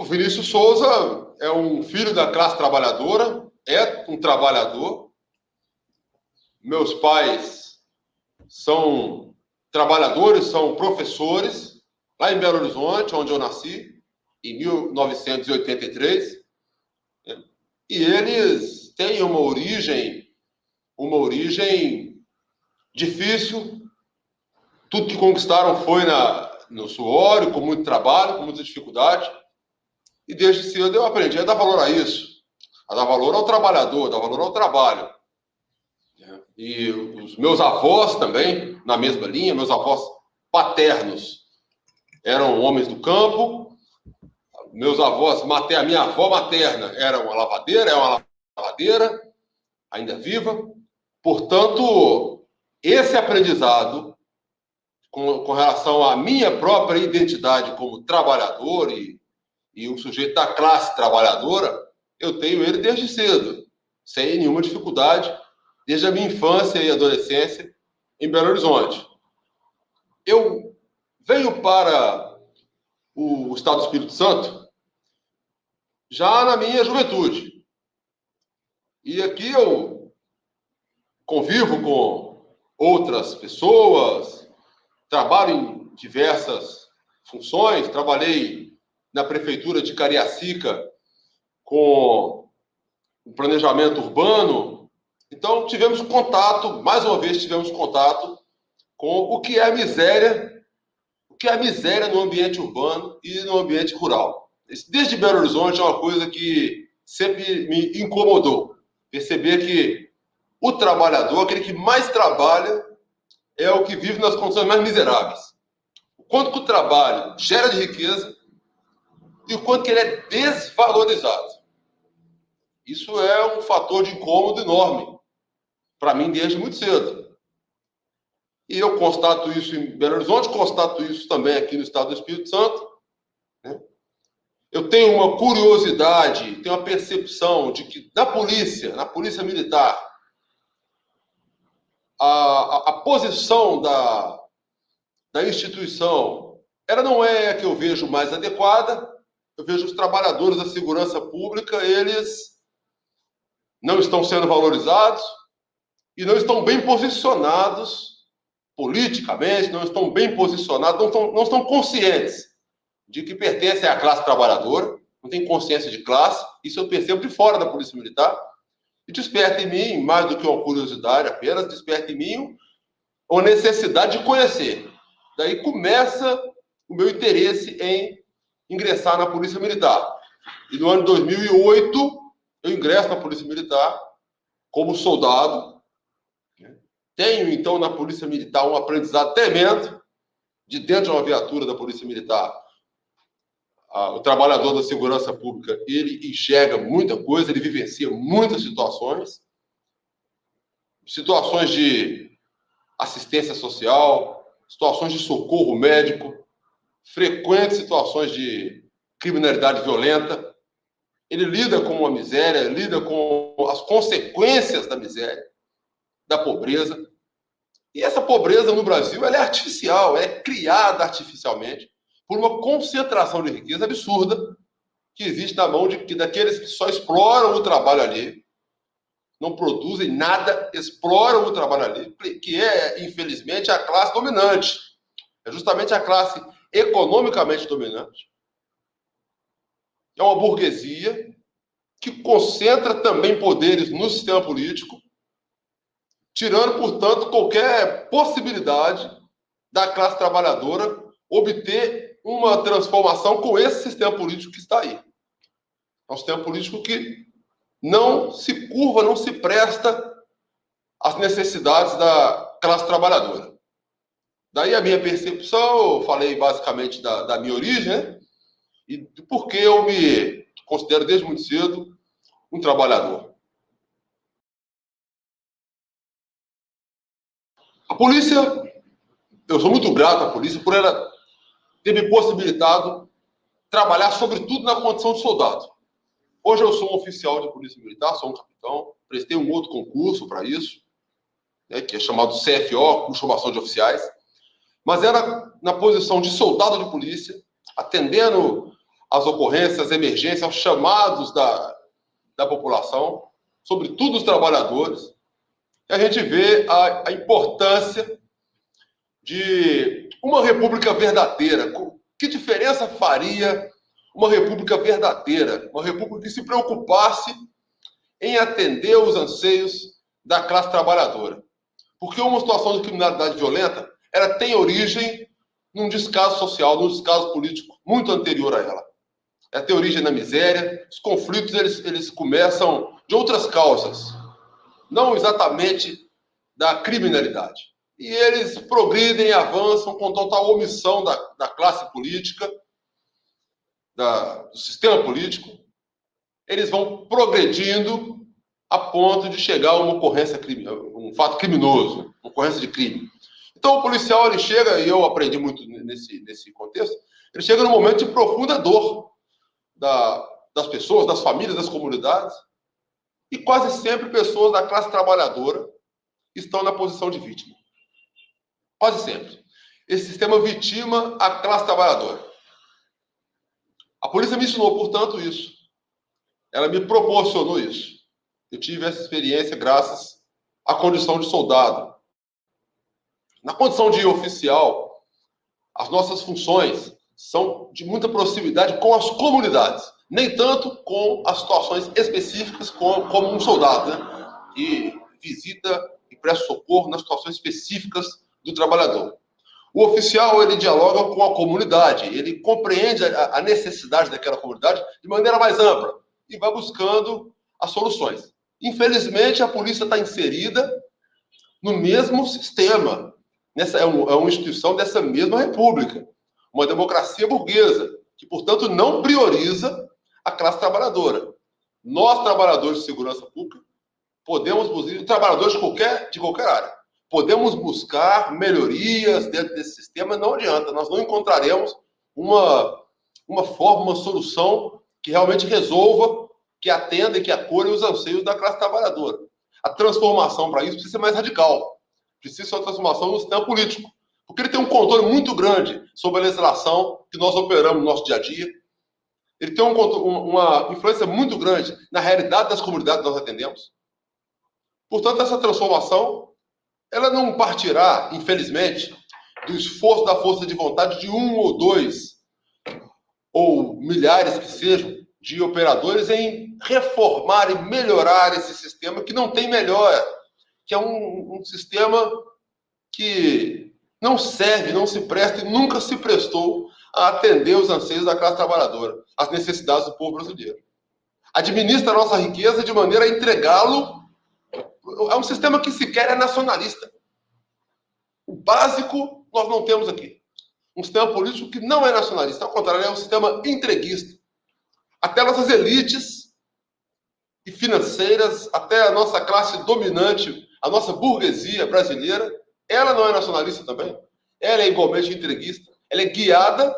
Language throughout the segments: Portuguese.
O Vinícius Souza é um filho da classe trabalhadora, é um trabalhador. Meus pais são trabalhadores, são professores, lá em Belo Horizonte, onde eu nasci, em 1983. E eles têm uma origem difícil. Tudo que conquistaram foi no suor, com muito trabalho, com muita dificuldade. E desde cedo eu aprendi a dar valor a isso, a dar valor ao trabalhador, a dar valor ao trabalho. E os meus avós também, na mesma linha, meus avós paternos eram homens do campo. Meus avós, a minha avó materna era uma lavadeira, ainda viva. Portanto, esse aprendizado com relação à minha própria identidade como trabalhador e um sujeito da classe trabalhadora, eu tenho ele desde cedo, sem nenhuma dificuldade, desde a minha infância e adolescência em Belo Horizonte. Eu venho para o Estado do Espírito Santo já na minha juventude. E aqui eu convivo com outras pessoas, trabalho em diversas funções, trabalhei na prefeitura de Cariacica com o planejamento urbano. Então, mais uma vez tivemos contato com o que é a miséria no ambiente urbano e no ambiente rural. Desde Belo Horizonte é uma coisa que sempre me incomodou. Perceber que o trabalhador, aquele que mais trabalha, é o que vive nas condições mais miseráveis. O quanto que o trabalho gera de riqueza e o quanto que ele é desvalorizado. Isso é um fator de incômodo enorme para mim desde muito cedo. E eu constato isso em Belo Horizonte, constato isso também aqui no Estado do Espírito Santo. Eu tenho uma curiosidade, tenho uma percepção de que na polícia militar, a posição da instituição, ela não é a que eu vejo mais adequada. Eu vejo os trabalhadores da segurança pública, eles não estão sendo valorizados e não estão bem posicionados politicamente, não estão bem posicionados, não estão conscientes de que pertencem à classe trabalhadora, não tem consciência de classe. Isso eu percebo de fora da Polícia Militar. E desperta em mim, mais do que uma curiosidade apenas, desperta em mim uma necessidade de conhecer. Daí começa o meu interesse em ingressar na Polícia Militar. E no ano de 2008, eu ingresso na Polícia Militar como soldado. Tenho, então, na Polícia Militar um aprendizado tremendo. De dentro de uma viatura da Polícia Militar, o trabalhador da segurança pública, ele enxerga muita coisa, ele vivencia muitas situações de assistência social, situações de socorro médico, frequentes situações de criminalidade violenta. Ele lida com a miséria, lida com as consequências da miséria, da pobreza. E essa pobreza no Brasil, ela é artificial, ela é criada artificialmente por uma concentração de riqueza absurda que existe na mão daqueles que só exploram o trabalho alheio, não produzem nada, exploram o trabalho alheio, que é, infelizmente, a classe dominante. É justamente a classe economicamente dominante. É uma burguesia que concentra também poderes no sistema político, tirando, portanto, qualquer possibilidade da classe trabalhadora obter uma transformação com esse sistema político que está aí. É um sistema político que não se curva, não se presta às necessidades da classe trabalhadora. Daí a minha percepção, eu falei basicamente da minha origem, né? E por que eu me considero desde muito cedo um trabalhador. A polícia, eu sou muito grato à polícia por ela ter me possibilitado trabalhar, sobretudo, na condição de soldado. Hoje eu sou um oficial de polícia militar, sou um capitão, prestei um outro concurso para isso, né, que é chamado CFO, curso de formação de oficiais, mas era na posição de soldado de polícia, atendendo às ocorrências, às emergências, aos chamados da população, sobretudo os trabalhadores. E a gente vê a importância de uma república verdadeira. Que diferença faria uma república verdadeira? Uma república que se preocupasse em atender os anseios da classe trabalhadora. Porque uma situação de criminalidade violenta, ela tem origem num descaso social, num descaso político muito anterior a ela. Ela tem origem na miséria. Os conflitos, eles começam de outras causas, não exatamente da criminalidade. E eles progridem e avançam com total omissão da classe política, do sistema político. Eles vão progredindo a ponto de chegar a uma ocorrência, um fato criminoso, uma ocorrência de crime. Então o policial, ele chega, e eu aprendi muito nesse contexto, ele chega num momento de profunda dor das pessoas, das famílias, das comunidades, e quase sempre pessoas da classe trabalhadora estão na posição de vítima. Quase sempre. Esse sistema vitima a classe trabalhadora. A polícia me ensinou, portanto, isso. Ela me proporcionou isso. Eu tive essa experiência graças à condição de soldado. Na condição de oficial, as nossas funções são de muita proximidade com as comunidades, nem tanto com as situações específicas como um soldado, né? Que visita e presta socorro nas situações específicas do trabalhador. O oficial, ele dialoga com a comunidade, ele compreende a necessidade daquela comunidade de maneira mais ampla e vai buscando as soluções. Infelizmente, a polícia está inserida no mesmo sistema. É uma instituição dessa mesma república, uma democracia burguesa, que, portanto, não prioriza a classe trabalhadora. Nós, trabalhadores de segurança pública, podemos buscar, trabalhadores de qualquer área, podemos buscar melhorias dentro desse sistema, não adianta, nós não encontraremos uma forma, uma solução que realmente resolva, que atenda e que acolha os anseios da classe trabalhadora. A transformação para isso precisa ser mais radical, precisa ser uma transformação no sistema político, porque ele tem um controle muito grande sobre a legislação que nós operamos no nosso dia a dia, ele tem uma influência muito grande na realidade das comunidades que nós atendemos. Portanto, essa transformação, ela não partirá, infelizmente, do esforço da força de vontade de um ou dois, ou milhares que sejam, de operadores em reformar e melhorar esse sistema que não tem melhora, que é um sistema que não serve, não se presta e nunca se prestou a atender os anseios da classe trabalhadora, as necessidades do povo brasileiro. Administra a nossa riqueza de maneira a entregá-lo. É um sistema que sequer é nacionalista. O básico nós não temos aqui. Um sistema político que não é nacionalista, ao contrário, é um sistema entreguista. Até nossas elites e financeiras, até a nossa classe dominante, a nossa burguesia brasileira, ela não é nacionalista também. Ela é igualmente entreguista. Ela é guiada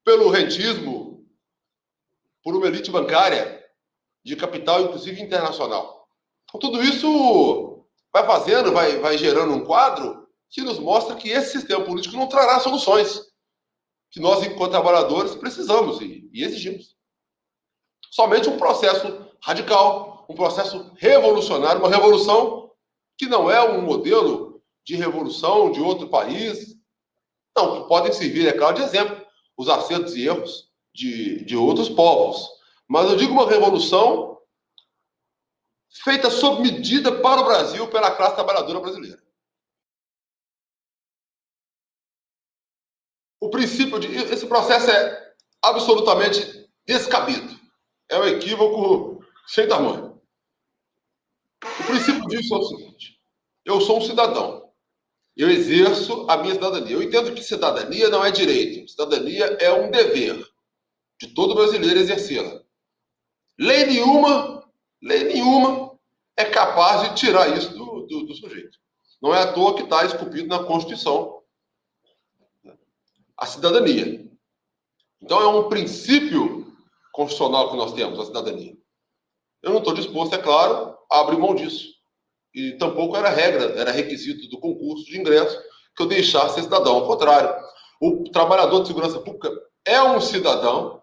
pelo rentismo, por uma elite bancária de capital, inclusive internacional. Então, tudo isso vai fazendo, vai gerando um quadro que nos mostra que esse sistema político não trará soluções que nós, enquanto trabalhadores, precisamos e exigimos. Somente um processo radical, um processo revolucionário, uma revolução que não é um modelo de revolução de outro país. Não, que podem servir, é claro, de exemplo, os acertos e erros de outros povos. Mas eu digo uma revolução feita sob medida para o Brasil, pela classe trabalhadora brasileira. Esse processo é absolutamente descabido. É um equívoco sem tamanho. O princípio disso é o seguinte: eu sou um cidadão. Eu exerço a minha cidadania. Eu entendo que cidadania não é direito. Cidadania é um dever de todo brasileiro exercê-la. Lei nenhuma é capaz de tirar isso do sujeito. Não é à toa que está esculpido na Constituição a cidadania. Então, é um princípio constitucional que nós temos, a cidadania. Eu não estou disposto, é claro, a abrir mão disso. E tampouco era regra, era requisito do concurso de ingresso que eu deixasse ser cidadão. Ao contrário, o trabalhador de segurança pública é um cidadão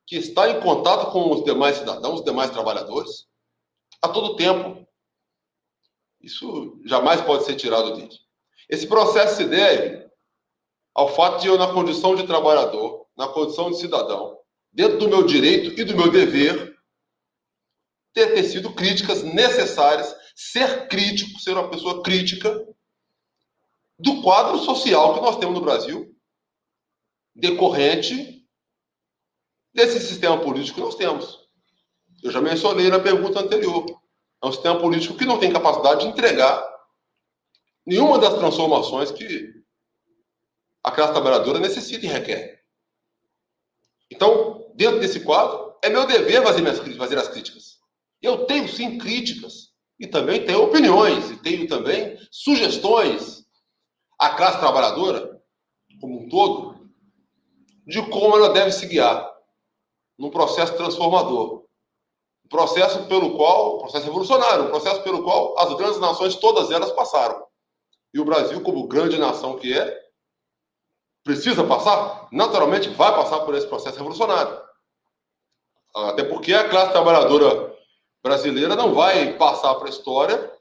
que está em contato com os demais cidadãos, os demais trabalhadores, a todo tempo. Isso jamais pode ser tirado dele. Esse processo se deve ao fato de eu, na condição de trabalhador, na condição de cidadão, dentro do meu direito e do meu dever, ter tecido críticas necessárias, ser crítico, ser uma pessoa crítica do quadro social que nós temos no Brasil, decorrente desse sistema político que nós temos. Eu já mencionei na pergunta anterior. É um sistema político que não tem capacidade de entregar nenhuma das transformações que a classe trabalhadora necessita e requer. Então, dentro desse quadro, é meu dever fazer as críticas. Eu tenho, sim, críticas. E também tenho opiniões. E tenho também sugestões à classe trabalhadora, como um todo, de como ela deve se guiar num processo transformador. Um processo revolucionário, um processo pelo qual as grandes nações, todas elas, passaram. E o Brasil, como grande nação que é, precisa passar, naturalmente vai passar por esse processo revolucionário. Até porque a classe trabalhadora brasileira não vai passar para a história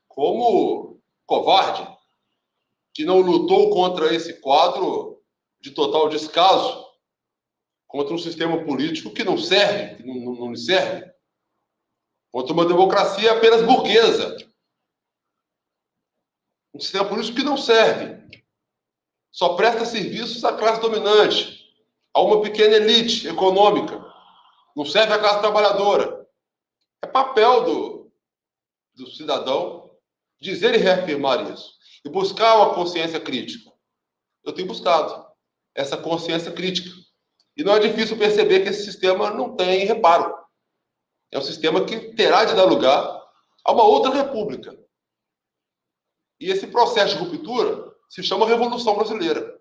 como covarde, que não lutou contra esse quadro de total descaso, contra um sistema político que não serve, que não lhe serve, contra uma democracia apenas burguesa. Um sistema político que não serve. Só presta serviços à classe dominante, a uma pequena elite econômica. Não serve à classe trabalhadora. É papel do cidadão dizer e reafirmar isso. E buscar uma consciência crítica. Eu tenho buscado essa consciência crítica. E não é difícil perceber que esse sistema não tem reparo. É um sistema que terá de dar lugar a uma outra república. E esse processo de ruptura se chama Revolução Brasileira.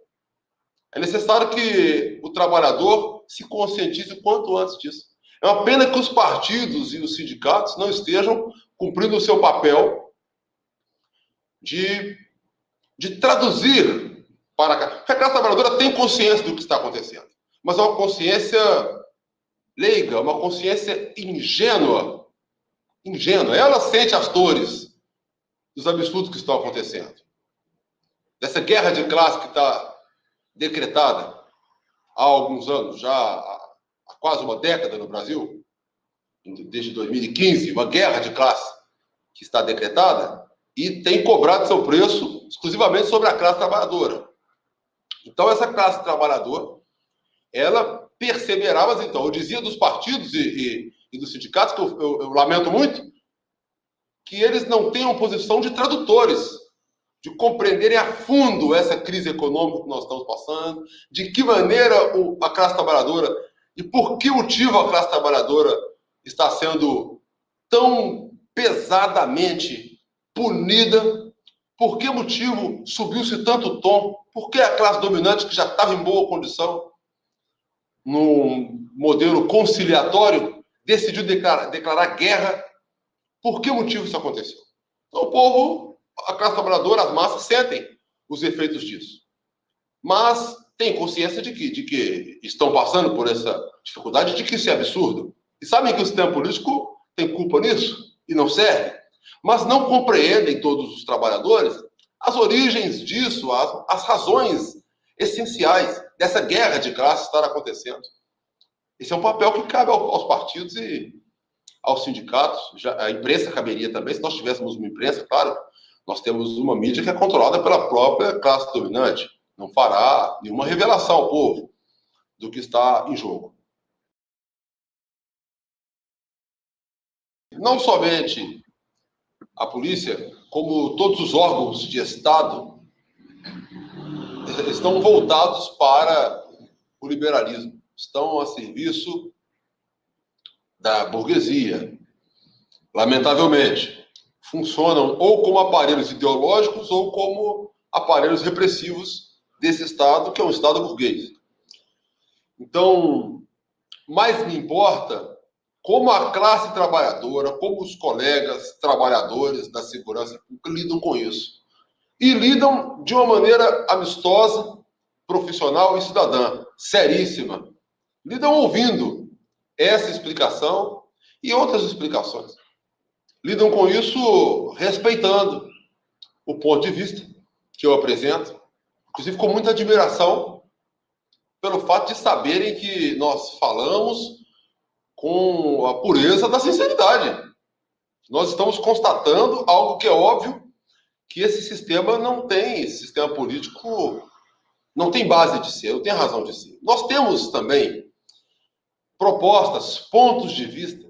É necessário que o trabalhador se conscientize o quanto antes disso. É uma pena que os partidos e os sindicatos não estejam cumprindo o seu papel de traduzir para cá. Porque a classe trabalhadora tem consciência do que está acontecendo, mas é uma consciência leiga, uma consciência ingênua. Ela sente as dores dos absurdos que estão acontecendo. Dessa guerra de classe que está decretada há alguns anos, já há quase uma década no Brasil, desde 2015, uma guerra de classe que está decretada e tem cobrado seu preço exclusivamente sobre a classe trabalhadora. Então, essa classe trabalhadora, ela perceberá, mas então, eu dizia dos partidos e dos sindicatos, que eu lamento muito, que eles não tenham posição de tradutores, de compreenderem a fundo essa crise econômica que nós estamos passando, de que maneira a classe trabalhadora e por que motivo a classe trabalhadora está sendo tão pesadamente punida, por que motivo subiu-se tanto o tom, por que a classe dominante, que já estava em boa condição, num modelo conciliatório, decidiu declarar guerra. Por que motivo isso aconteceu? Então, o povo, a classe trabalhadora, as massas sentem os efeitos disso. Mas têm consciência de que estão passando por essa dificuldade, de que isso é absurdo. E sabem que o sistema político tem culpa nisso e não serve. Mas não compreendem todos os trabalhadores as origens disso, as razões essenciais dessa guerra de classe estar acontecendo. Esse é um papel que cabe aos partidos e aos sindicatos. A imprensa caberia também, se nós tivéssemos uma imprensa, claro, nós temos uma mídia que é controlada pela própria classe dominante. Não fará nenhuma revelação ao povo do que está em jogo. Não somente a polícia, como todos os órgãos de Estado, estão voltados para o liberalismo, estão a serviço da burguesia. Lamentavelmente, funcionam ou como aparelhos ideológicos ou como aparelhos repressivos desse Estado, que é um Estado burguês. Então, mais me importa como a classe trabalhadora, como os colegas trabalhadores da segurança pública lidam com isso. E lidam de uma maneira amistosa, profissional e cidadã, seríssima. Lidam ouvindo essa explicação e outras explicações. Lidam com isso respeitando o ponto de vista que eu apresento, inclusive com muita admiração pelo fato de saberem que nós falamos com a pureza da sinceridade. Nós estamos constatando algo que é óbvio, que esse sistema não tem, esse sistema político não tem base de ser, não tem razão de ser. Nós temos também propostas, pontos de vista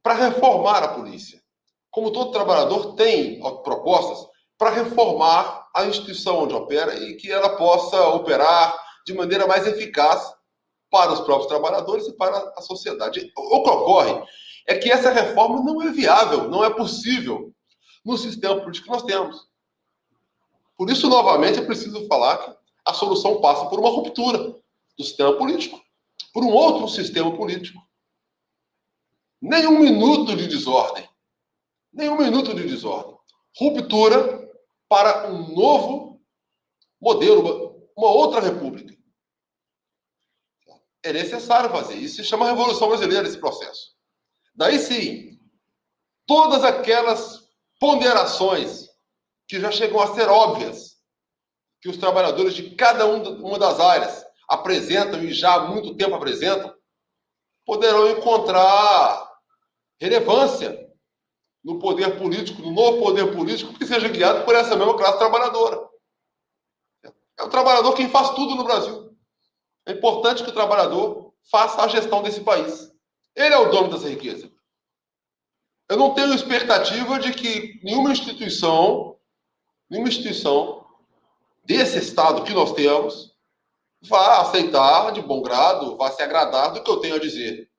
para reformar a polícia. Como todo trabalhador tem propostas para reformar a instituição onde opera e que ela possa operar de maneira mais eficaz para os próprios trabalhadores e para a sociedade. O que ocorre é que essa reforma não é viável, não é possível no sistema político que nós temos. Por isso, novamente, é preciso falar que a solução passa por uma ruptura do sistema político, por um outro sistema político. Nenhum minuto de desordem. Nenhum minuto de desordem. Ruptura para um novo modelo, uma outra república. É necessário fazer. Isso se chama Revolução Brasileira, esse processo. Daí sim, todas aquelas ponderações que já chegam a ser óbvias, que os trabalhadores de cada uma das áreas apresentam e já há muito tempo apresentam, poderão encontrar relevância no poder político, no novo poder político, que seja guiado por essa mesma classe trabalhadora. É o trabalhador quem faz tudo no Brasil. É importante que o trabalhador faça a gestão desse país. Ele é o dono dessa riqueza. Eu não tenho expectativa de que nenhuma instituição desse Estado que nós temos vá aceitar de bom grado, vá se agradar do que eu tenho a dizer.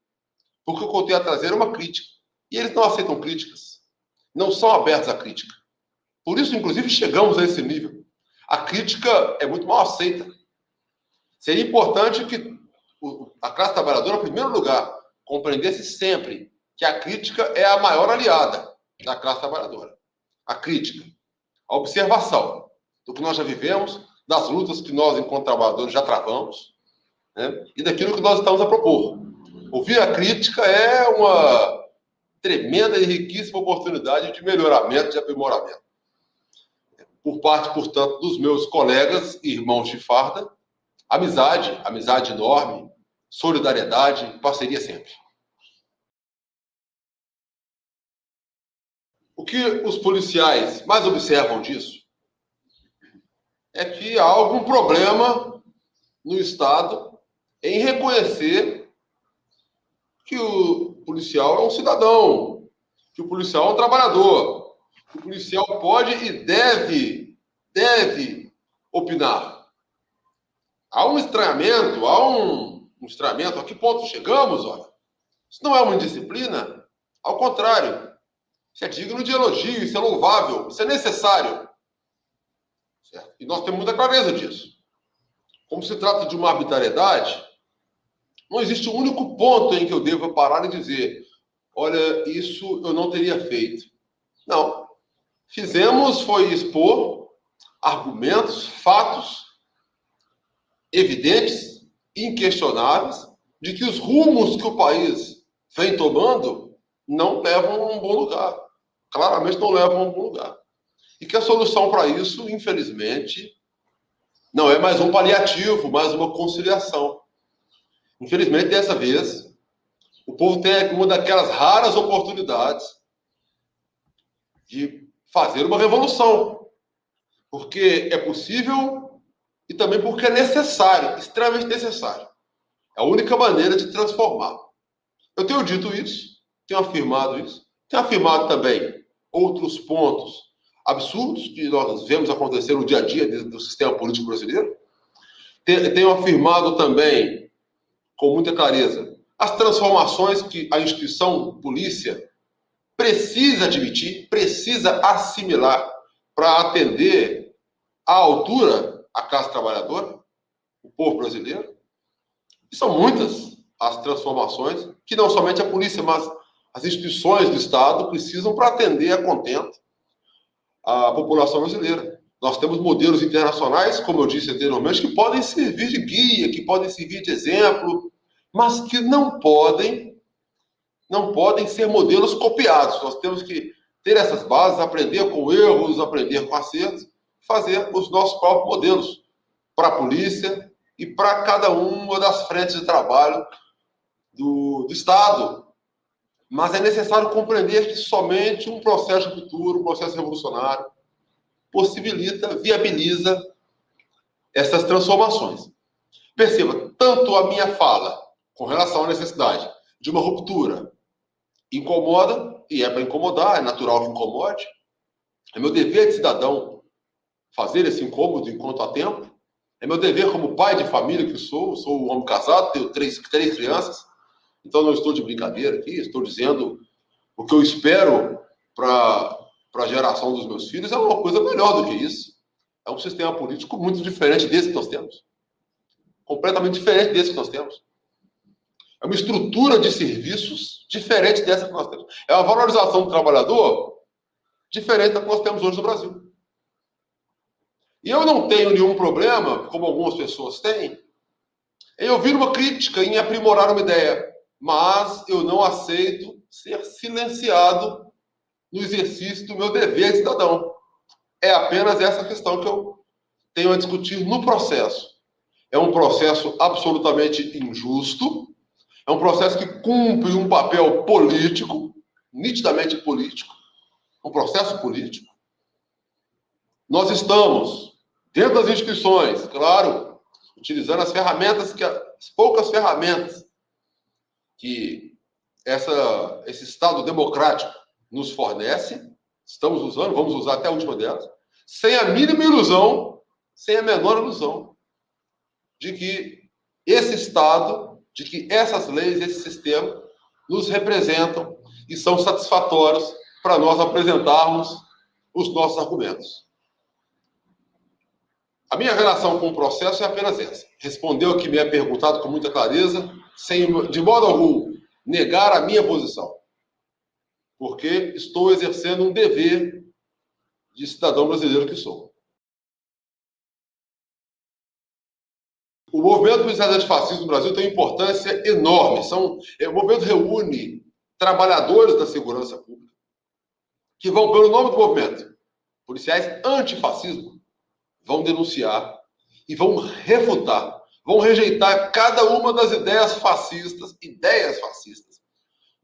Porque o que eu tenho a trazer é uma crítica. E eles não aceitam críticas. Não são abertos à crítica. Por isso, inclusive, chegamos a esse nível. A crítica é muito mal aceita. Seria importante que a classe trabalhadora, em primeiro lugar, compreendesse sempre que a crítica é a maior aliada da classe trabalhadora. A crítica, a observação do que nós já vivemos, das lutas que nós, enquanto trabalhadores, já travamos, né? E daquilo que nós estamos a propor. Ouvir a crítica é uma tremenda e riquíssima oportunidade de melhoramento, de aprimoramento. Por parte, portanto, dos meus colegas e irmãos de farda, amizade enorme, solidariedade, parceria sempre. O que os policiais mais observam disso é que há algum problema no Estado em reconhecer que o policial é um cidadão, que o policial é um trabalhador, que o policial pode e deve opinar. Há um estranhamento, a que ponto chegamos, olha? Isso não é uma indisciplina, ao contrário, isso é digno de elogio, isso é louvável, isso é necessário. Certo? E nós temos muita clareza disso. Como se trata de uma arbitrariedade, não existe um único ponto em que eu deva parar e dizer: olha, isso eu não teria feito. Não. Fizemos foi expor argumentos, fatos evidentes, inquestionáveis, de que os rumos que o país vem tomando não levam a um bom lugar. Claramente não levam a um bom lugar. E que a solução para isso, infelizmente, não é mais um paliativo, mais uma conciliação. Infelizmente, dessa vez, o povo tem uma daquelas raras oportunidades de fazer uma revolução. Porque é possível e também porque é necessário, extremamente necessário. É a única maneira de transformar. Eu tenho dito isso, tenho afirmado isso, tenho afirmado também outros pontos absurdos que nós vemos acontecer no dia a dia do sistema político brasileiro. Tenho afirmado também, com muita clareza, as transformações que a instituição polícia precisa admitir, precisa assimilar para atender à altura a classe trabalhadora, o povo brasileiro. E são muitas as transformações que não somente a polícia, mas as instituições do Estado precisam para atender a contento a população brasileira. Nós temos modelos internacionais, como eu disse anteriormente, que podem servir de guia, que podem servir de exemplo, mas que não podem ser modelos copiados. Nós temos que ter essas bases, aprender com erros, aprender com acertos, fazer os nossos próprios modelos para a polícia e para cada uma das frentes de trabalho do Estado. Mas é necessário compreender que somente um processo futuro, um processo revolucionário, possibilita, viabiliza essas transformações. Perceba, tanto a minha fala com relação à necessidade de uma ruptura incomoda, e é para incomodar, é natural que incomode. É meu dever de cidadão fazer esse incômodo enquanto há tempo. É meu dever como pai de família que sou um homem casado, tenho três crianças, então não estou de brincadeira aqui, estou dizendo o que eu espero para a geração dos meus filhos é uma coisa melhor do que isso. É um sistema político muito diferente desse que nós temos. Completamente diferente desse que nós temos. É uma estrutura de serviços diferente dessa que nós temos. É uma valorização do trabalhador diferente da que nós temos hoje no Brasil. E eu não tenho nenhum problema, como algumas pessoas têm, em ouvir uma crítica, em aprimorar uma ideia. Mas eu não aceito ser silenciado no exercício do meu dever de cidadão. É apenas essa questão que eu tenho a discutir no processo. É um processo absolutamente injusto, é um processo que cumpre um papel político, nitidamente político, um processo político. Nós estamos, dentro das instituições, claro, utilizando as ferramentas, as poucas ferramentas que esse Estado democrático nos fornece, estamos usando, vamos usar até a última delas, sem a mínima ilusão, sem a menor ilusão, de que esse Estado, de que essas leis, esse sistema, nos representam e são satisfatórios para nós apresentarmos os nossos argumentos. A minha relação com o processo é apenas essa. Responder o que me é perguntado com muita clareza, sem, de modo algum, negar a minha posição. Porque estou exercendo um dever de cidadão brasileiro que sou. O movimento policial antifascista no Brasil tem uma importância enorme. O movimento reúne trabalhadores da segurança pública que vão, pelo nome do movimento, policiais antifascismo, vão denunciar e vão refutar, vão rejeitar cada uma das ideias fascistas,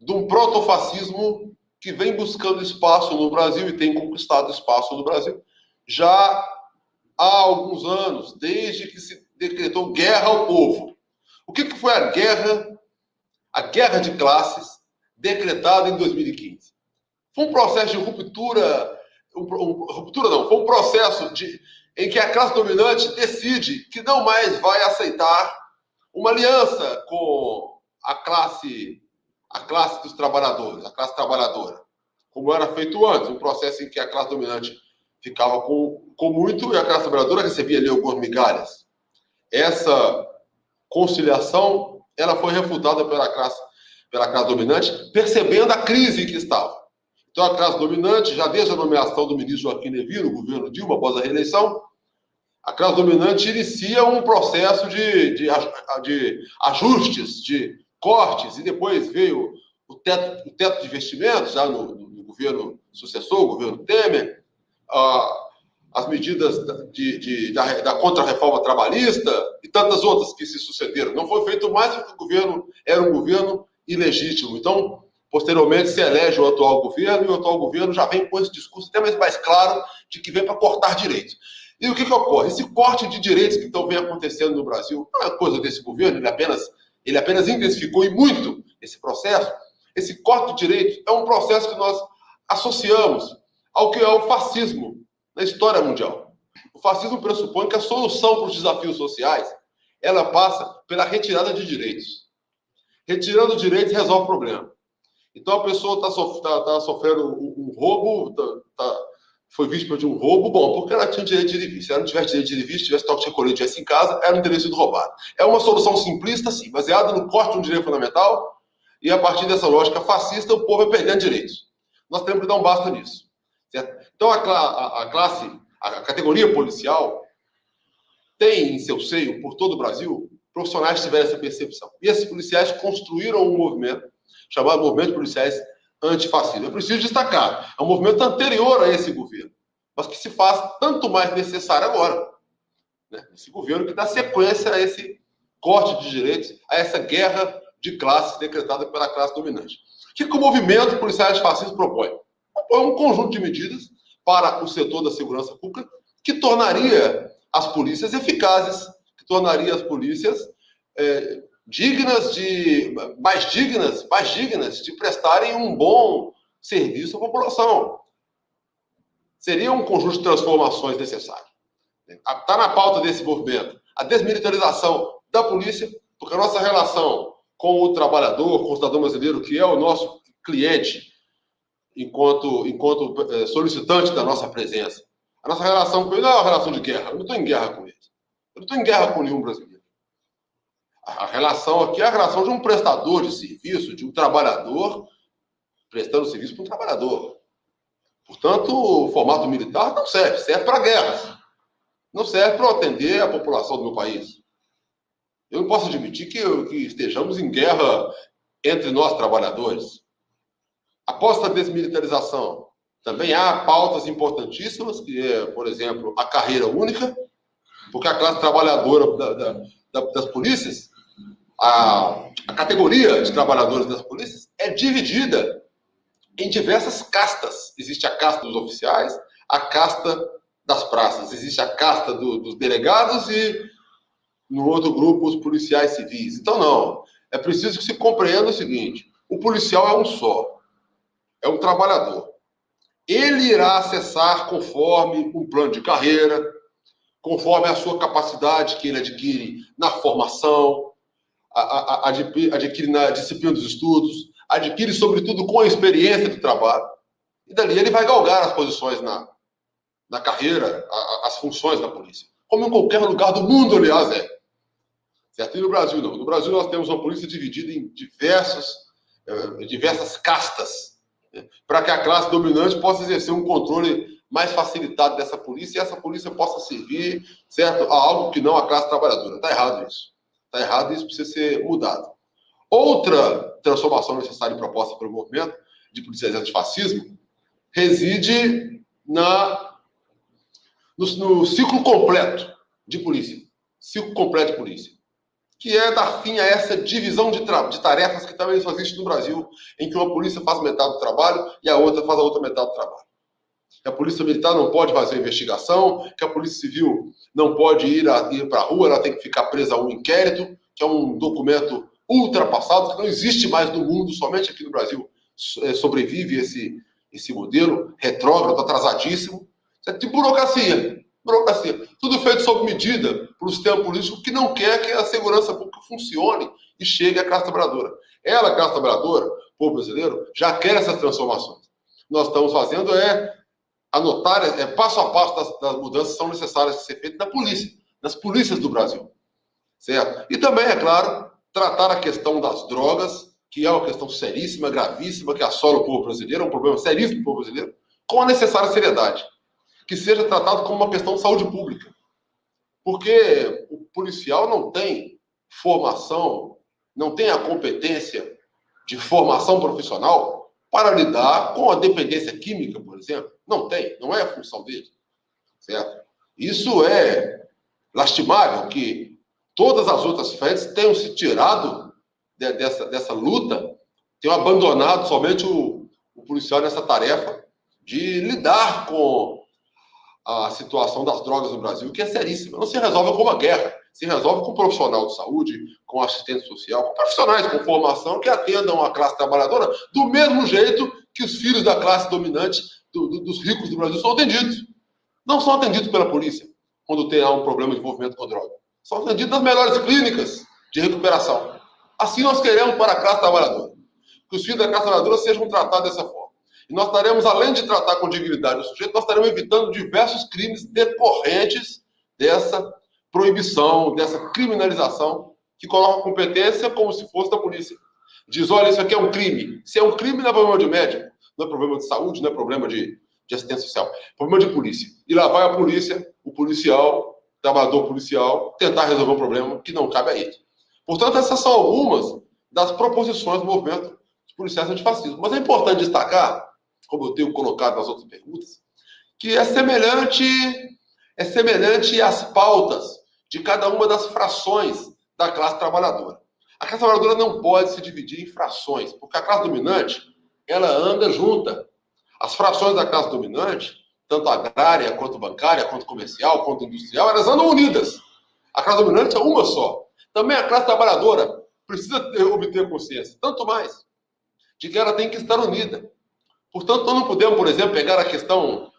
de um protofascismo que vem buscando espaço no Brasil e tem conquistado espaço no Brasil já há alguns anos, desde que se decretou guerra ao povo. O que foi a guerra? A guerra de classes decretada em 2015. Foi um processo de ruptura, foi um processo em que a classe dominante decide que não mais vai aceitar uma aliança com a classe dos trabalhadores, a classe trabalhadora, como era feito antes, um processo em que a classe dominante ficava com muito e a classe trabalhadora recebia ali algumas migalhas. Essa conciliação, ela foi refutada pela classe dominante, percebendo a crise que estava. Então, a classe dominante, já desde a nomeação do ministro Joaquim Levy no governo Dilma, após a reeleição, a classe dominante inicia um processo de ajustes, de cortes, e depois veio o teto de investimentos, já no governo sucessor, o governo Temer, as medidas da contra-reforma trabalhista e tantas outras que se sucederam. Não foi feito mais porque o governo era um governo ilegítimo. Então, posteriormente, se elege o atual governo, e o atual governo já vem com esse discurso até mais claro de que vem para cortar direitos. E o que ocorre? Esse corte de direitos que vem acontecendo no Brasil não é coisa desse governo, ele apenas intensificou e muito esse processo. Esse corte de direitos é um processo que nós associamos ao que é o fascismo na história mundial. O fascismo pressupõe que a solução para os desafios sociais, ela passa pela retirada de direitos. Retirando direitos resolve o problema. Então a pessoa está sofrendo um roubo, foi vítima de um roubo, bom, porque ela tinha direito de ir e vir. Se ela não tivesse direito de ir e vir, se tivesse toque de recolher, estivesse em casa, ela não teria sido roubada. É uma solução simplista, sim, baseada no corte de um direito fundamental, e a partir dessa lógica fascista, o povo vai perdendo direitos. Nós temos que dar um basta nisso. Certo? Então a A categoria policial tem em seu seio, por todo o Brasil, profissionais que tiveram essa percepção. E esses policiais construíram um movimento chamado Movimento de Policiais Antifascistas. Eu preciso destacar, é um movimento anterior a esse governo, mas que se faz tanto mais necessário agora. Né? Esse governo que dá sequência a esse corte de direitos, a essa guerra de classes decretada pela classe dominante. O que o movimento policiais antifascistas propõe? Propõe um conjunto de medidas para o setor da segurança pública que tornaria as polícias eficazes, que tornaria as polícias mais dignas de prestarem um bom serviço à população. Seria um conjunto de transformações necessárias. Está na pauta desse movimento a desmilitarização da polícia, porque a nossa relação com o trabalhador, com o cidadão brasileiro, que é o nosso cliente, enquanto solicitante da nossa presença, a nossa relação com ele não é uma relação de guerra. Eu não estou em guerra com ele. Eu não estou em guerra com nenhum brasileiro. A relação aqui é a relação de um prestador de serviço, de um trabalhador prestando serviço para um trabalhador. Portanto, o formato militar não serve para guerras. Não serve para atender a população do meu país. Eu não posso admitir que estejamos em guerra entre nós, trabalhadores. Após essa desmilitarização, também há pautas importantíssimas, que é, por exemplo, a carreira única, porque a classe trabalhadora das polícias, a categoria de trabalhadores das polícias é dividida em diversas castas. Existe a casta dos oficiais, a casta das praças, existe a casta dos delegados e, no outro grupo, os policiais civis. Então, não. É preciso que se compreenda o seguinte: o policial é um só, é um trabalhador. Ele irá acessar conforme um plano de carreira, conforme a sua capacidade que ele adquire na formação, adquire na disciplina dos estudos, adquire, sobretudo, com a experiência do trabalho. E dali ele vai galgar as posições na carreira, as funções da polícia. Como em qualquer lugar do mundo, aliás, é. Certo? E no Brasil, não. No Brasil, nós temos uma polícia dividida em diversas castas, né, para que a classe dominante possa exercer um controle mais facilitado dessa polícia e essa polícia possa servir, certo, a algo que não a classe trabalhadora. Está errado isso. Está errado, isso precisa ser mudado. Outra transformação necessária e proposta pelo movimento de policiais antifascismo reside no ciclo completo de polícia. Ciclo completo de polícia. Que é dar fim a essa divisão de tarefas que também só existe no Brasil, em que uma polícia faz metade do trabalho e a outra faz a outra metade do trabalho. Que a polícia militar não pode fazer investigação, que a polícia civil não pode ir para a rua, ela tem que ficar presa a um inquérito, que é um documento ultrapassado, que não existe mais no mundo, somente aqui no Brasil sobrevive esse modelo retrógrado, atrasadíssimo. Isso é de burocracia. Tudo feito sob medida para o sistema político que não quer que a segurança pública funcione e chegue à classe trabalhadora. Ela, a classe trabalhadora, o povo brasileiro, já quer essas transformações. Nós estamos fazendo anotar, passo a passo das mudanças que são necessárias de ser feitas na polícia, nas polícias do Brasil. Certo? E também, é claro, tratar a questão das drogas, que é uma questão seríssima, gravíssima, que assola o povo brasileiro, é um problema seríssimo do povo brasileiro, com a necessária seriedade. Que seja tratado como uma questão de saúde pública. Porque o policial não tem formação, não tem a competência de formação profissional para lidar com a dependência química, por exemplo. Não tem, não é a função dele. Certo? Isso é lastimável, que todas as outras frentes tenham se tirado dessa luta, tenham abandonado somente o policial nessa tarefa de lidar com a situação das drogas no Brasil, que é seríssima. Não se resolve com uma guerra, se resolve com um profissional de saúde, com assistente social, com profissionais com formação que atendam a classe trabalhadora do mesmo jeito que os filhos da classe dominante, dos ricos do Brasil, são atendidos. Não são atendidos pela polícia quando tem um problema de envolvimento com droga. São atendidos nas melhores clínicas de recuperação. Assim nós queremos para a classe trabalhadora. Que os filhos da classe trabalhadora sejam tratados dessa forma. E nós estaremos, além de tratar com dignidade o sujeito, nós estaremos evitando diversos crimes decorrentes dessa proibição, dessa criminalização, que coloca a competência como se fosse da polícia. Diz, olha, isso aqui é um crime. Se é um crime, não é problema de médico, não é problema de saúde, não é problema de de assistência social, problema de polícia. E lá vai a polícia, o policial, o trabalhador policial, tentar resolver um problema que não cabe a ele. Portanto, essas são algumas das proposições do movimento dos policiais antifascistas. Mas é importante destacar, como eu tenho colocado nas outras perguntas, que é semelhante às pautas de cada uma das frações da classe trabalhadora. A classe trabalhadora não pode se dividir em frações, porque a classe dominante, ela anda junta. As frações da classe dominante, tanto agrária, quanto bancária, quanto comercial, quanto industrial, elas andam unidas. A classe dominante é uma só. Também a classe trabalhadora precisa obter consciência, tanto mais, de que ela tem que estar unida. Portanto, nós não podemos, por exemplo, pegar a questão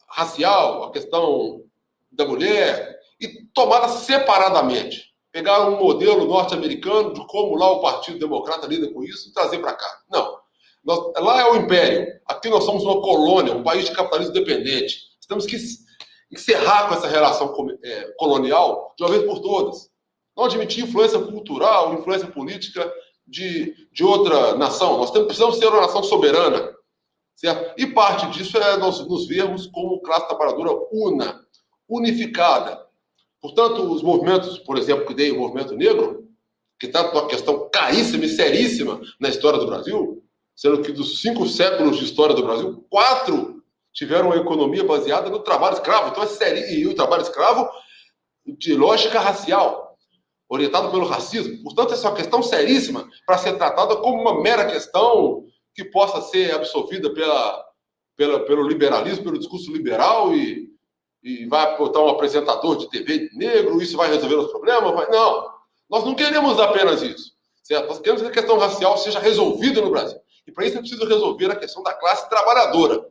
racial, a questão da mulher, e tomá-la separadamente. Pegar um modelo norte-americano de como lá o Partido Democrata lida com isso e trazer para cá. Não. Lá é o império. Aqui nós somos uma colônia, um país de capitalismo dependente. Temos que encerrar com essa relação colonial de uma vez por todas. Não admitir influência cultural, influência política de outra nação. Nós precisamos ser uma nação soberana. Certo? E parte disso é nós nos vermos como classe trabalhadora unificada. Portanto, os movimentos, por exemplo, que dei o movimento negro, que está uma questão caríssima e seríssima na história do Brasil, sendo que dos 5 séculos de história do Brasil, 4 tiveram uma economia baseada no trabalho escravo. Então, e o trabalho escravo de lógica racial, orientado pelo racismo. Portanto, essa é uma questão seríssima para ser tratada como uma mera questão que possa ser absorvida pelo liberalismo, pelo discurso liberal e vai botar um apresentador de TV negro, isso vai resolver os problemas? Não, nós não queremos apenas isso. Certo? Nós queremos que a questão racial seja resolvida no Brasil. E para isso é preciso resolver a questão da classe trabalhadora.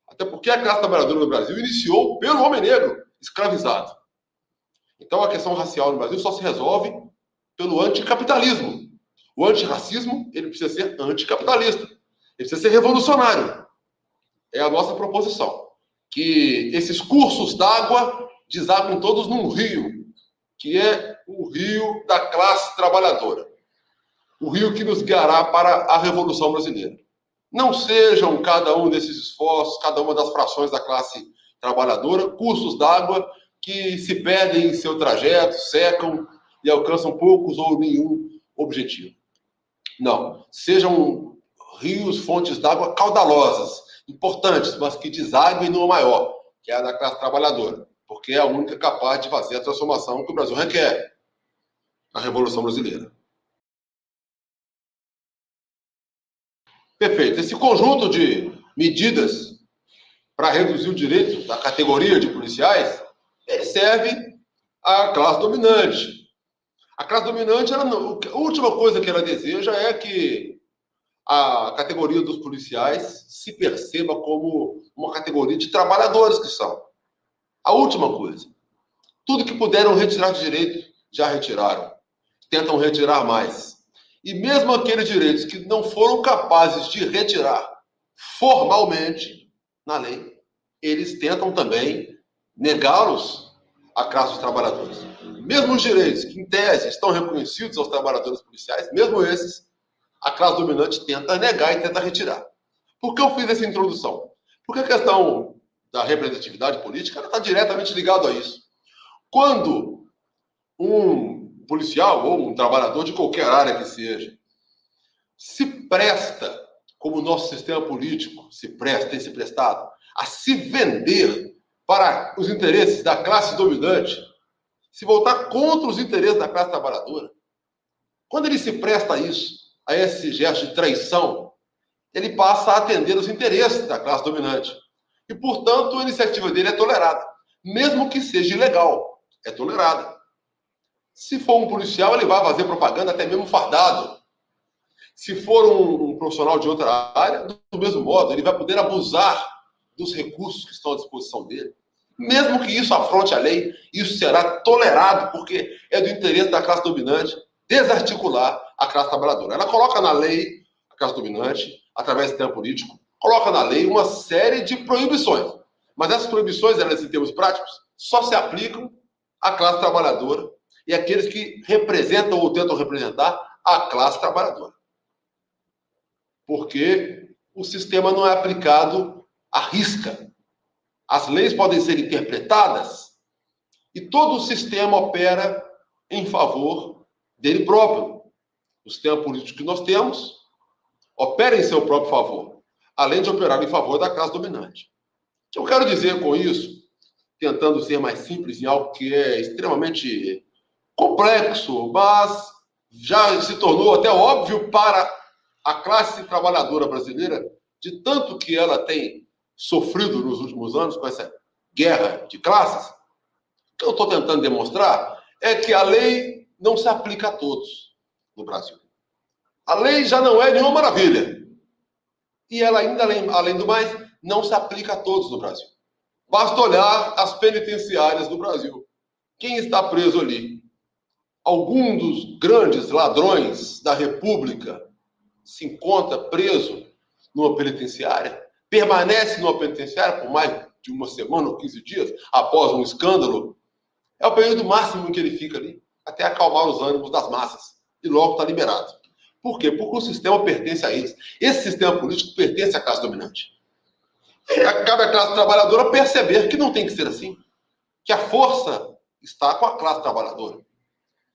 Até porque a classe trabalhadora no Brasil iniciou pelo homem negro escravizado. Então a questão racial no Brasil só se resolve pelo anticapitalismo. O antirracismo, ele precisa ser anticapitalista. Ele precisa ser revolucionário. É a nossa proposição. Que esses cursos d'água desaguem todos num rio, que é o rio da classe trabalhadora. O rio que nos guiará para a Revolução Brasileira. Não sejam cada um desses esforços, cada uma das frações da classe trabalhadora, cursos d'água que se perdem em seu trajeto, secam e alcançam poucos ou nenhum objetivo. Não. Sejam rios, fontes d'água caudalosas, importantes, mas que desaguem numa maior, que é a da classe trabalhadora, porque é a única capaz de fazer a transformação que o Brasil requer, a Revolução Brasileira. Perfeito. Esse conjunto de medidas para reduzir o direito da categoria de policiais, ele serve à classe dominante. A classe dominante, a última coisa que ela deseja é que a categoria dos policiais se perceba como uma categoria de trabalhadores que são. A última coisa. Tudo que puderam retirar de direito, já retiraram. Tentam retirar mais. E mesmo aqueles direitos que não foram capazes de retirar formalmente na lei, eles tentam também negá-los à classe dos trabalhadores. Mesmo os direitos que, em tese, estão reconhecidos aos trabalhadores policiais, mesmo esses, a classe dominante tenta negar e tenta retirar. Por que eu fiz essa introdução? Porque a questão da representatividade política está diretamente ligada a isso. Quando um policial ou um trabalhador de qualquer área que seja se presta, como o nosso sistema político tem se prestado, a se vender para os interesses da classe dominante, se voltar contra os interesses da classe trabalhadora, quando ele se presta a isso, a esse gesto de traição, ele passa a atender os interesses da classe dominante. E, portanto, a iniciativa dele é tolerada. Mesmo que seja ilegal, é tolerada. Se for um policial, ele vai fazer propaganda até mesmo fardado. Se for um profissional de outra área, do mesmo modo, ele vai poder abusar dos recursos que estão à disposição dele. Mesmo que isso afronte a lei, isso será tolerado, porque é do interesse da classe dominante desarticular a classe trabalhadora. Ela coloca na lei, a classe dominante, através do sistema político, coloca na lei uma série de proibições. Mas essas proibições, elas, em termos práticos, só se aplicam à classe trabalhadora e àqueles que representam ou tentam representar a classe trabalhadora. Porque o sistema não é aplicado à risca. As leis podem ser interpretadas e todo o sistema opera em favor dele próprio. O sistema político que nós temos opera em seu próprio favor, além de operar em favor da classe dominante. O que eu quero dizer com isso, tentando ser mais simples em algo que é extremamente complexo, mas já se tornou até óbvio para a classe trabalhadora brasileira, de tanto que ela tem sofrido nos últimos anos com essa guerra de classes. O que eu estou tentando demonstrar é que a lei não se aplica a todos no Brasil. A lei já não é nenhuma maravilha. E ela ainda, além do mais, não se aplica a todos no Brasil. Basta olhar as penitenciárias do Brasil. Quem está preso ali? Algum dos grandes ladrões da República se encontra preso numa penitenciária? Permanece numa penitenciária por mais de uma semana ou 15 dias após um escândalo? É o período máximo em que ele fica ali, até acalmar os ânimos das massas. E logo está liberado. Por quê? Porque o sistema pertence a eles. Esse sistema político pertence à classe dominante. E cabe à classe trabalhadora perceber que não tem que ser assim. Que a força está com a classe trabalhadora.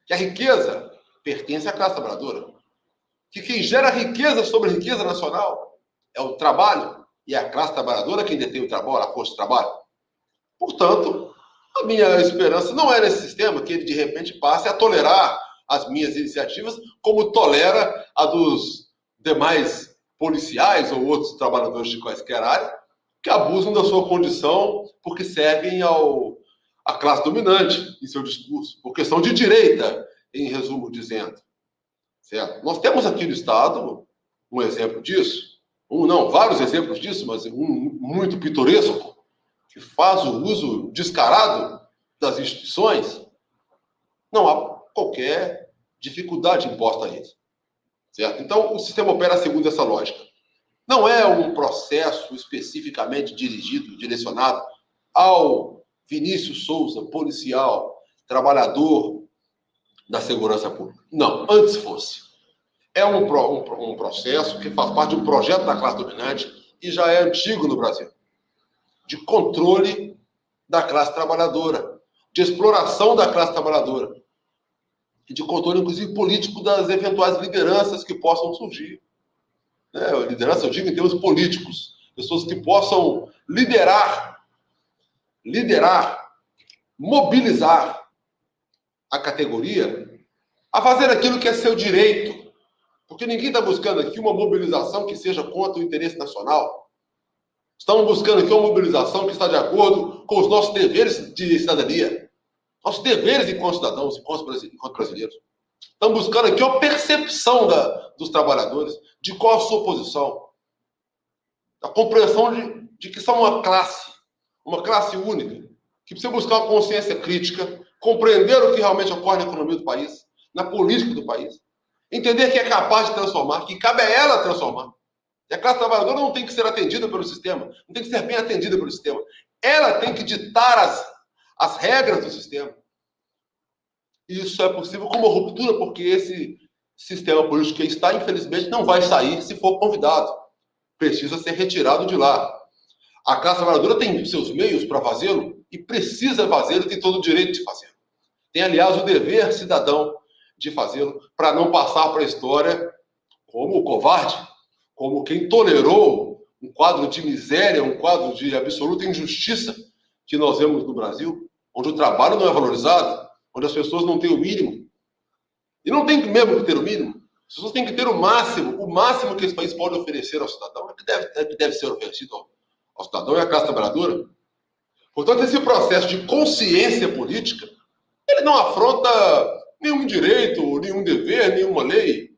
Que a riqueza pertence à classe trabalhadora. Que quem gera riqueza sobre riqueza nacional é o trabalho. E é a classe trabalhadora quem detém o trabalho, a força de trabalho. Portanto, a minha esperança não é nesse sistema que ele de repente passe a tolerar as minhas iniciativas, como tolera a dos demais policiais ou outros trabalhadores de quaisquer área, que abusam da sua condição porque servem à classe dominante em seu discurso, porque são de direita, em resumo dizendo. Certo? Nós temos aqui no Estado um exemplo disso, vários exemplos disso, mas um muito pitoresco, que faz o uso descarado das instituições. Não há qualquer dificuldade imposta a eles. Certo? Então, o sistema opera segundo essa lógica. Não é um processo especificamente dirigido, direcionado ao Vinícius Souza, policial, trabalhador da segurança pública. Não, antes fosse. É um processo que faz parte de um projeto da classe dominante e já é antigo no Brasil, de controle da classe trabalhadora, de exploração da classe trabalhadora e de controle, inclusive, político das eventuais lideranças que possam surgir. Liderança, eu digo em termos políticos. Pessoas que possam liderar, mobilizar a categoria a fazer aquilo que é seu direito. Porque ninguém está buscando aqui uma mobilização que seja contra o interesse nacional. Estamos buscando aqui uma mobilização que está de acordo com os nossos deveres de cidadania. Nossos deveres enquanto cidadãos, enquanto brasileiros. Estamos buscando aqui uma percepção dos trabalhadores, de qual a sua posição. A compreensão de que são uma classe única, que precisa buscar uma consciência crítica, compreender o que realmente ocorre na economia do país, na política do país. Entender que é capaz de transformar, que cabe a ela transformar. E a classe trabalhadora não tem que ser atendida pelo sistema, não tem que ser bem atendida pelo sistema. Ela tem que ditar as regras do sistema. E isso é possível com uma ruptura, porque esse sistema político que está, infelizmente, não vai sair se for convidado. Precisa ser retirado de lá. A classe trabalhadora tem seus meios para fazê-lo e precisa fazê-lo e tem todo o direito de fazê-lo. Tem, aliás, o dever cidadão de fazê-lo para não passar para a história como o covarde, como quem tolerou um quadro de miséria, um quadro de absoluta injustiça que nós vemos no Brasil, onde o trabalho não é valorizado, onde as pessoas não têm o mínimo. E não tem mesmo que ter o mínimo. As pessoas têm que ter o máximo que esse país pode oferecer ao cidadão, é que deve ser oferecido ao cidadão e à classe trabalhadora. Portanto, esse processo de consciência política, ele não afronta nenhum direito, nenhum dever, nenhuma lei.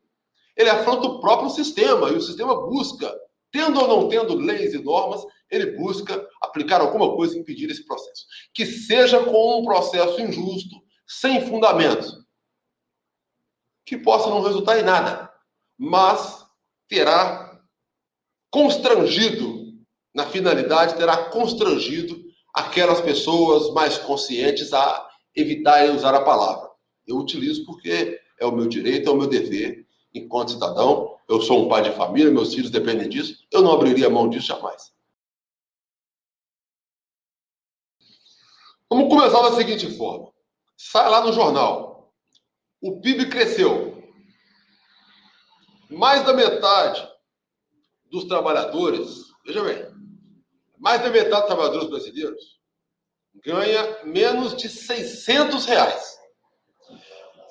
Ele afronta o próprio sistema, e o sistema busca, tendo ou não tendo leis e normas, ele busca aplicar alguma coisa e impedir esse processo. Que seja com um processo injusto, sem fundamento, que possa não resultar em nada, mas terá constrangido, na finalidade, terá constrangido aquelas pessoas mais conscientes a evitarem usar a palavra. Eu utilizo porque é o meu direito, é o meu dever, enquanto cidadão. Eu sou um pai de família, meus filhos dependem disso, eu não abriria mão disso jamais. Vamos começar da seguinte forma. Sai lá no jornal. O PIB cresceu. Mais da metade dos trabalhadores, veja bem, mais da metade dos trabalhadores brasileiros ganha menos de R$ 600.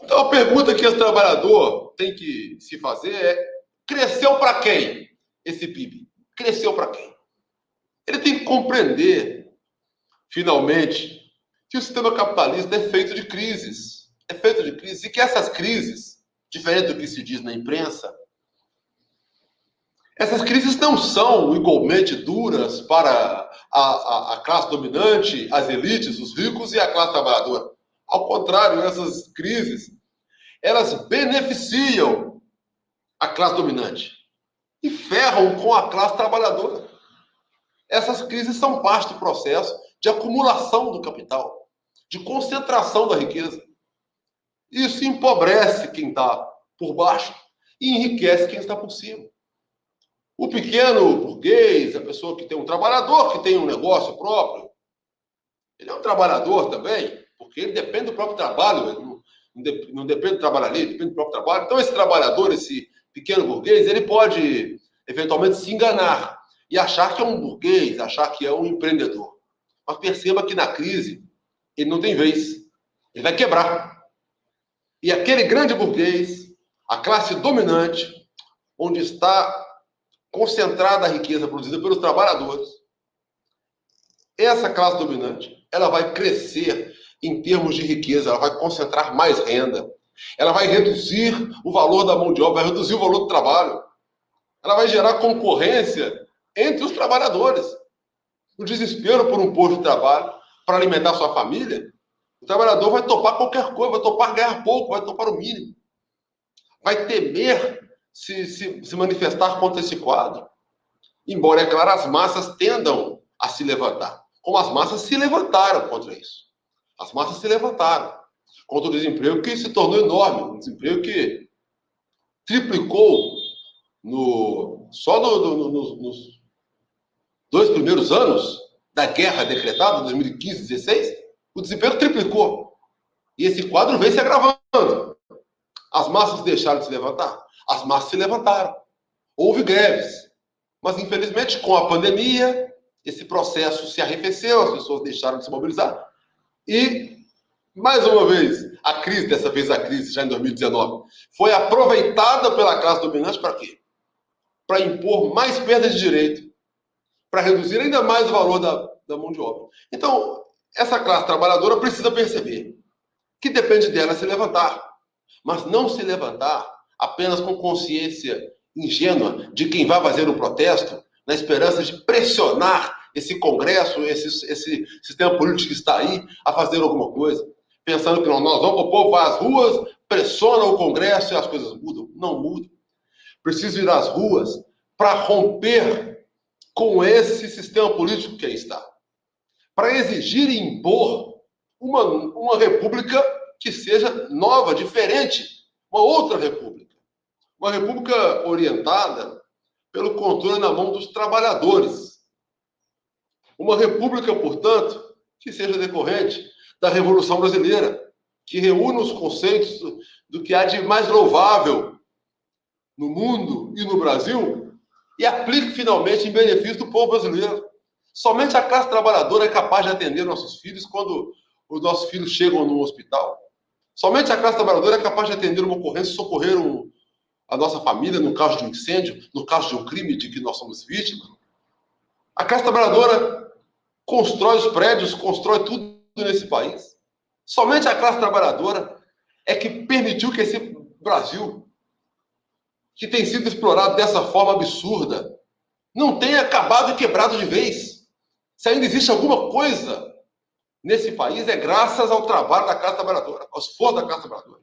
Então a pergunta que esse trabalhador tem que se fazer é: cresceu para quem esse PIB? Cresceu para quem? Ele tem que compreender, finalmente, que o sistema capitalista é feito de crises. É feito de crises. E que essas crises, diferente do que se diz na imprensa, essas crises não são igualmente duras para a classe dominante, as elites, os ricos e a classe trabalhadora. Ao contrário, essas crises, elas beneficiam a classe dominante e ferram com a classe trabalhadora. Essas crises são parte do processo de acumulação do capital, de concentração da riqueza. Isso empobrece quem está por baixo e enriquece quem está por cima. O pequeno burguês, a pessoa que tem um trabalhador, que tem um negócio próprio, ele é um trabalhador também, porque ele depende do próprio trabalho, ele não depende do trabalho ali, depende do próprio trabalho. Então esse trabalhador, esse pequeno burguês, ele pode eventualmente se enganar e achar que é um burguês, achar que é um empreendedor. Mas perceba que na crise ele não tem vez, ele vai quebrar. E aquele grande burguês, a classe dominante, onde está concentrada a riqueza produzida pelos trabalhadores, essa classe dominante, ela vai crescer em termos de riqueza, ela vai concentrar mais renda, ela vai reduzir o valor da mão de obra, vai reduzir o valor do trabalho, ela vai gerar concorrência entre os trabalhadores. O desespero por um posto de trabalho para alimentar sua família, o trabalhador vai topar qualquer coisa, vai topar ganhar pouco, vai topar o mínimo. Vai temer se manifestar contra esse quadro. Embora, é claro, as massas tendam a se levantar. Como as massas se levantaram contra isso. As massas se levantaram contra o desemprego que se tornou enorme. Um desemprego que triplicou só nos 2 primeiros anos da guerra decretada, 2015 e 2016, o desemprego triplicou. E esse quadro vem se agravando. As massas deixaram de se levantar? As massas se levantaram. Houve greves. Mas, infelizmente, com a pandemia, esse processo se arrefeceu, as pessoas deixaram de se mobilizar. E, mais uma vez, dessa vez a crise, já em 2019, foi aproveitada pela classe dominante para quê? Para impor mais perda de direito, para reduzir ainda mais o valor da mão de obra. Então, essa classe trabalhadora precisa perceber que depende dela se levantar, mas não se levantar apenas com consciência ingênua de quem vai fazer o protesto, na esperança de pressionar esse Congresso, esse sistema político que está aí, a fazer alguma coisa, pensando que nós vamos, o povo vai às ruas, pressiona o Congresso e as coisas mudam. Não mudam. Preciso ir às ruas para romper com esse sistema político que aí está, para exigir e impor uma república que seja nova, diferente, uma outra república. Uma república orientada pelo controle na mão dos trabalhadores. Uma república, portanto, que seja decorrente da Revolução Brasileira, que reúna os conceitos do que há de mais louvável no mundo e no Brasil e aplique finalmente em benefício do povo brasileiro. Somente a classe trabalhadora é capaz de atender nossos filhos quando os nossos filhos chegam no hospital. Somente a classe trabalhadora é capaz de atender uma ocorrência, socorrer a nossa família no caso de um incêndio, no caso de um crime de que nós somos vítimas. A classe trabalhadora constrói os prédios, constrói tudo nesse país. Somente a classe trabalhadora é que permitiu que esse Brasil, que tem sido explorado dessa forma absurda, não tenha acabado e quebrado de vez. Se ainda existe alguma coisa nesse país, é graças ao trabalho da classe trabalhadora, ao esforço da classe trabalhadora.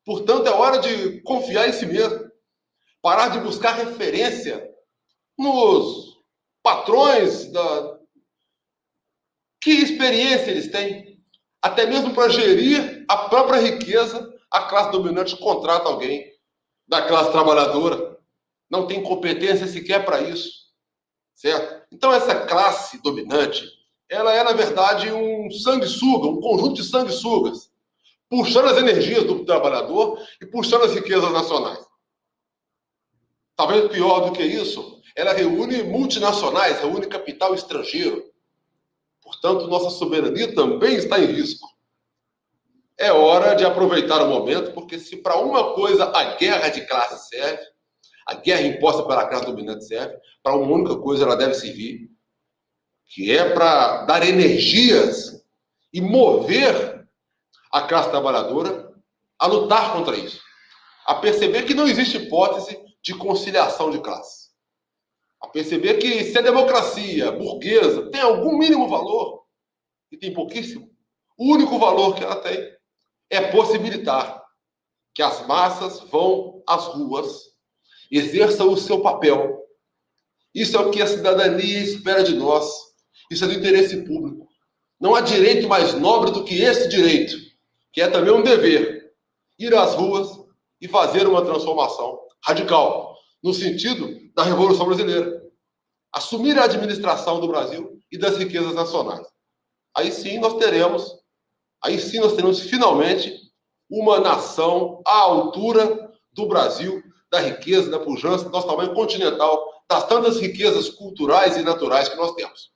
Portanto, é hora de confiar em si mesmo, parar de buscar referência nos patrões que experiência eles têm, até mesmo para gerir a própria riqueza. A classe dominante contrata alguém da classe trabalhadora, não tem competência sequer para isso, certo? Então essa classe dominante, ela é, na verdade, um sanguessuga, um conjunto de sanguessugas, puxando as energias do trabalhador e puxando as riquezas nacionais. Talvez pior do que isso, ela reúne multinacionais, reúne capital estrangeiro. Portanto, nossa soberania também está em risco. É hora de aproveitar o momento, porque se para uma coisa a guerra de classe serve, a guerra imposta pela classe dominante serve, para uma única coisa ela deve servir, que é para dar energias e mover a classe trabalhadora a lutar contra isso, a perceber que não existe hipótese de conciliação de classes, a perceber que se a democracia burguesa tem algum mínimo valor, e tem pouquíssimo, o único valor que ela tem é possibilitar que as massas vão às ruas, exerçam o seu papel. Isso é o que a cidadania espera de nós. Isso é do interesse público. Não há direito mais nobre do que esse direito, que é também um dever, ir às ruas e fazer uma transformação radical, no sentido da Revolução Brasileira. Assumir a administração do Brasil e das riquezas nacionais. Aí sim nós teremos finalmente uma nação à altura do Brasil, da riqueza, da pujança, do nosso tamanho continental, das tantas riquezas culturais e naturais que nós temos.